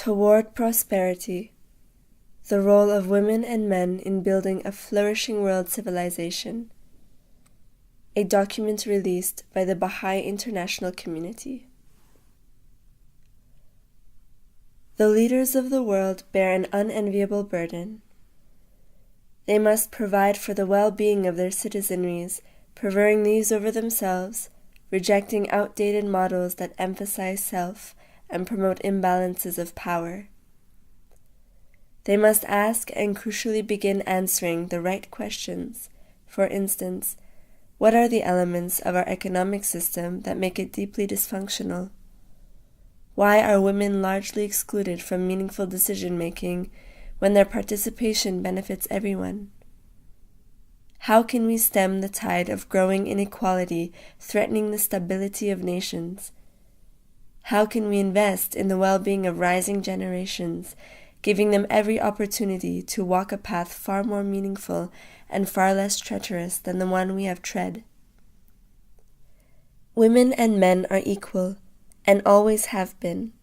Toward Prosperity: The Role of Women and Men in Building a Flourishing World Civilization. A document released by the Baha'i International Community. The leaders of the world bear an unenviable burden. They must provide for the well-being of their citizenries, preferring these over themselves, rejecting outdated models that emphasize self and promote imbalances of power. They must ask and crucially begin answering the right questions. For instance, what are the elements of our economic system that make it deeply dysfunctional? Why are women largely excluded from meaningful decision-making when their participation benefits everyone? How can we stem the tide of growing inequality threatening the stability of nations? How can we invest in the well-being of rising generations, giving them every opportunity to walk a path far more meaningful and far less treacherous than the one we have tread? Women and men are equal, and always have been.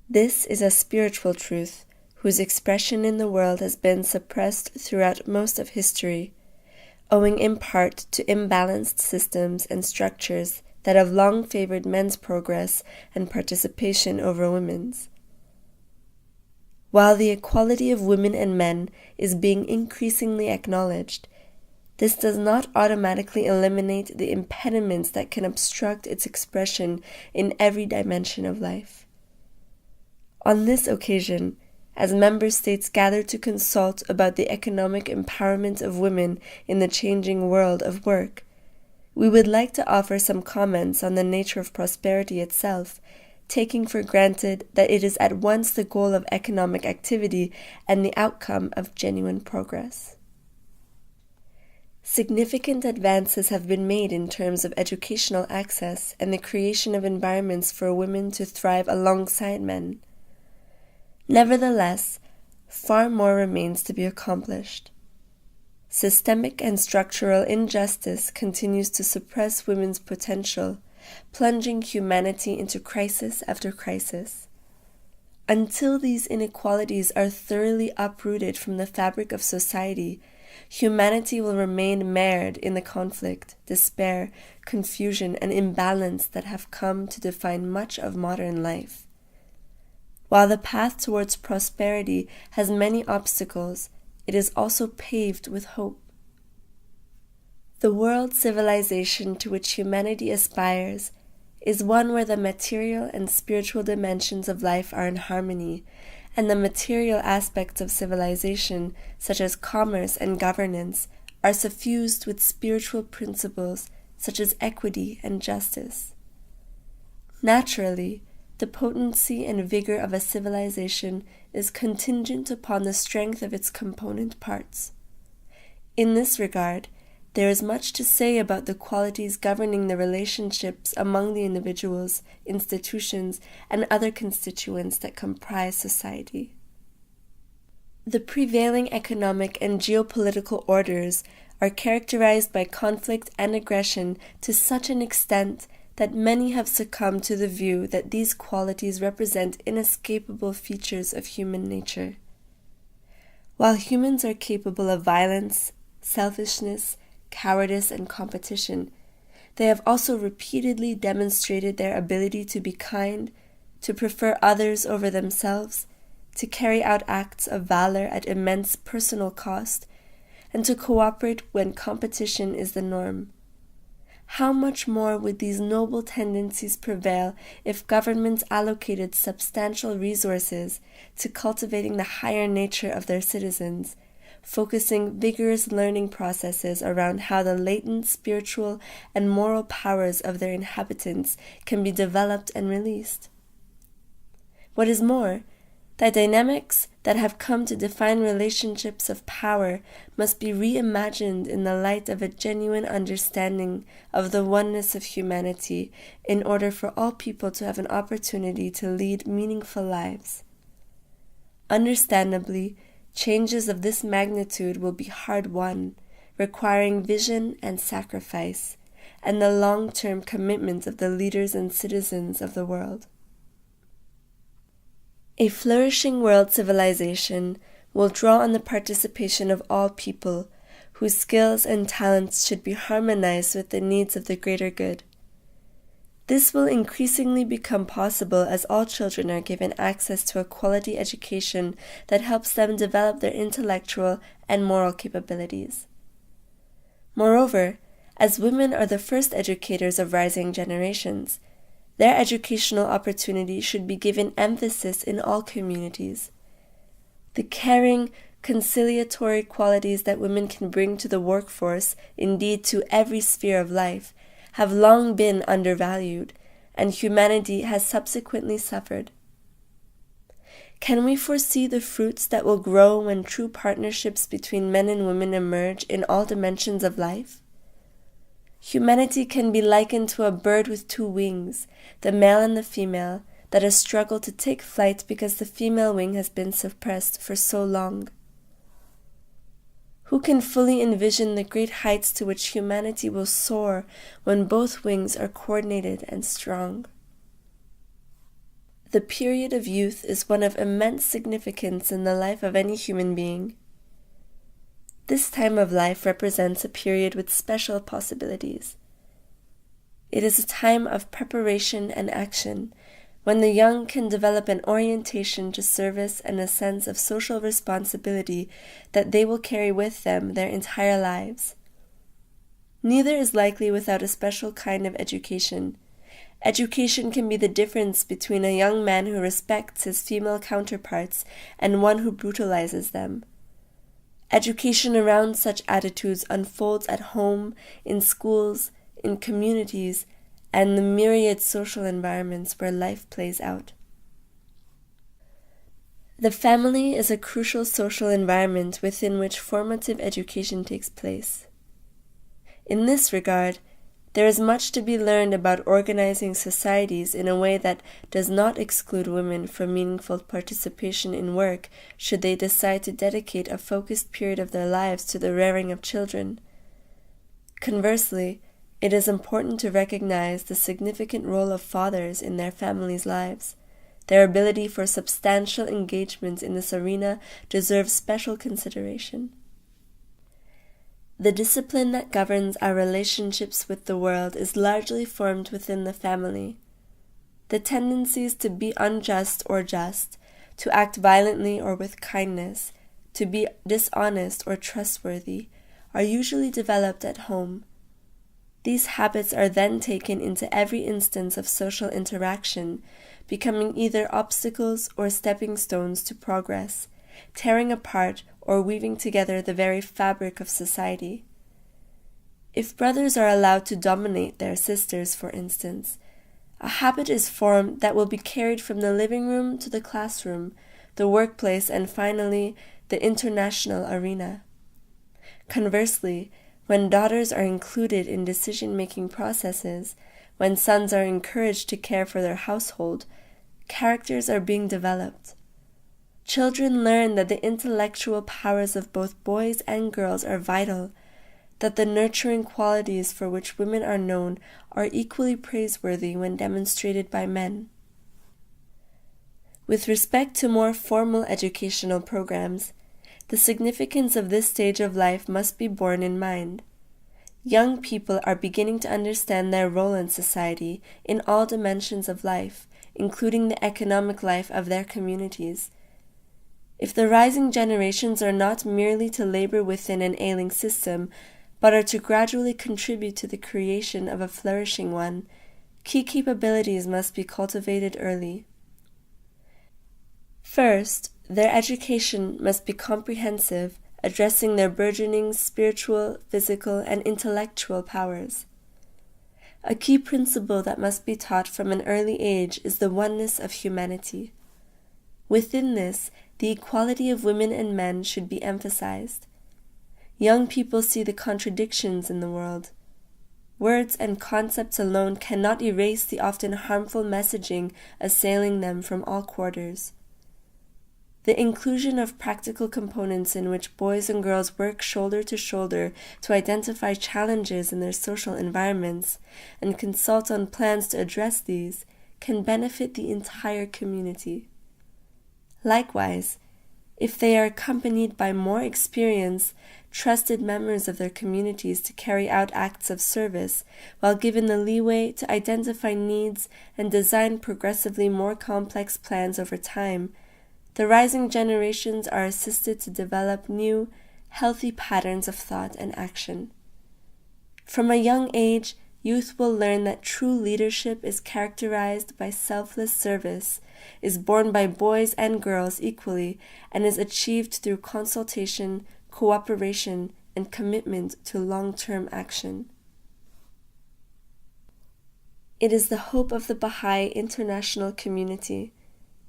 This is a spiritual truth whose expression in the world has been suppressed throughout most of history, owing in part to imbalanced systems and structures that have long favored men's progress and participation over women's. While the equality of women and men is being increasingly acknowledged, this does not automatically eliminate the impediments that can obstruct its expression in every dimension of life. On this occasion, as member states gather to consult about the economic empowerment of women in the changing world of work, we would like to offer some comments on the nature of prosperity itself, taking for granted that it is at once the goal of economic activity and the outcome of genuine progress. Significant advances have been made in terms of educational access and the creation of environments for women to thrive alongside men. Nevertheless, far more remains to be accomplished. Systemic and structural injustice continues to suppress women's potential, plunging humanity into crisis after crisis. Until these inequalities are thoroughly uprooted from the fabric of society, humanity will remain mired in the conflict, despair, confusion, and imbalance that have come to define much of modern life. While the path towards prosperity has many obstacles, it is also paved with hope. The world civilization to which humanity aspires is one where the material and spiritual dimensions of life are in harmony, and the material aspects of civilization, such as commerce and governance, are suffused with spiritual principles such as equity and justice. Naturally, the potency and vigor of a civilization is contingent upon the strength of its component parts. In this regard, there is much to say about the qualities governing the relationships among the individuals, institutions, and other constituents that comprise society. The prevailing economic and geopolitical orders are characterized by conflict and aggression to such an extent that many have succumbed to the view that these qualities represent inescapable features of human nature. While humans are capable of violence, selfishness, cowardice, and competition, they have also repeatedly demonstrated their ability to be kind, to prefer others over themselves, to carry out acts of valor at immense personal cost, and to cooperate when competition is the norm. How much more would these noble tendencies prevail if governments allocated substantial resources to cultivating the higher nature of their citizens, focusing vigorous learning processes around how the latent spiritual and moral powers of their inhabitants can be developed and released? What is more, the dynamics that have come to define relationships of power must be reimagined in the light of a genuine understanding of the oneness of humanity in order for all people to have an opportunity to lead meaningful lives. Understandably, changes of this magnitude will be hard-won, requiring vision and sacrifice, and the long-term commitment of the leaders and citizens of the world. A flourishing world civilization will draw on the participation of all people, whose skills and talents should be harmonized with the needs of the greater good. This will increasingly become possible as all children are given access to a quality education that helps them develop their intellectual and moral capabilities. Moreover, as women are the first educators of rising generations, their educational opportunity should be given emphasis in all communities. The caring, conciliatory qualities that women can bring to the workforce, indeed to every sphere of life, have long been undervalued, and humanity has subsequently suffered. Can we foresee the fruits that will grow when true partnerships between men and women emerge in all dimensions of life? Humanity can be likened to a bird with two wings, the male and the female, that has struggled to take flight because the female wing has been suppressed for so long. Who can fully envision the great heights to which humanity will soar when both wings are coordinated and strong? The period of youth is one of immense significance in the life of any human being. This time of life represents a period with special possibilities. It is a time of preparation and action, when the young can develop an orientation to service and a sense of social responsibility that they will carry with them their entire lives. Neither is likely without a special kind of education. Education can be the difference between a young man who respects his female counterparts and one who brutalizes them. Education around such attitudes unfolds at home, in schools, in communities, and the myriad social environments where life plays out. The family is a crucial social environment within which formative education takes place. In this regard, there is much to be learned about organizing societies in a way that does not exclude women from meaningful participation in work should they decide to dedicate a focused period of their lives to the rearing of children. Conversely, it is important to recognize the significant role of fathers in their families' lives. Their ability for substantial engagement in this arena deserves special consideration. The discipline that governs our relationships with the world is largely formed within the family. The tendencies to be unjust or just, to act violently or with kindness, to be dishonest or trustworthy, are usually developed at home. These habits are then taken into every instance of social interaction, becoming either obstacles or stepping stones to progress, tearing apart or weaving together the very fabric of society. If brothers are allowed to dominate their sisters, for instance, a habit is formed that will be carried from the living room to the classroom, the workplace, and finally, the international arena. Conversely, when daughters are included in decision-making processes, when sons are encouraged to care for their household, characters are being developed. Children learn that the intellectual powers of both boys and girls are vital, that the nurturing qualities for which women are known are equally praiseworthy when demonstrated by men. With respect to more formal educational programs, the significance of this stage of life must be borne in mind. Young people are beginning to understand their role in society in all dimensions of life, including the economic life of their communities. If the rising generations are not merely to labor within an ailing system, but are to gradually contribute to the creation of a flourishing one, key capabilities must be cultivated early. First, their education must be comprehensive, addressing their burgeoning spiritual, physical, and intellectual powers. A key principle that must be taught from an early age is the oneness of humanity. Within this, the equality of women and men should be emphasized. Young people see the contradictions in the world. Words and concepts alone cannot erase the often harmful messaging assailing them from all quarters. The inclusion of practical components in which boys and girls work shoulder to shoulder to identify challenges in their social environments and consult on plans to address these can benefit the entire community. Likewise, if they are accompanied by more experienced, trusted members of their communities to carry out acts of service, while given the leeway to identify needs and design progressively more complex plans over time, the rising generations are assisted to develop new, healthy patterns of thought and action. From a young age, youth will learn that true leadership is characterized by selfless service, is borne by boys and girls equally, and is achieved through consultation, cooperation, and commitment to long-term action. It is the hope of the Baha'i International Community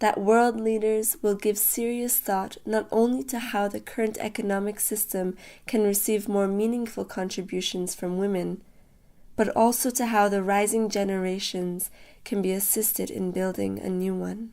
that world leaders will give serious thought not only to how the current economic system can receive more meaningful contributions from women, but also to how the rising generations can be assisted in building a new one.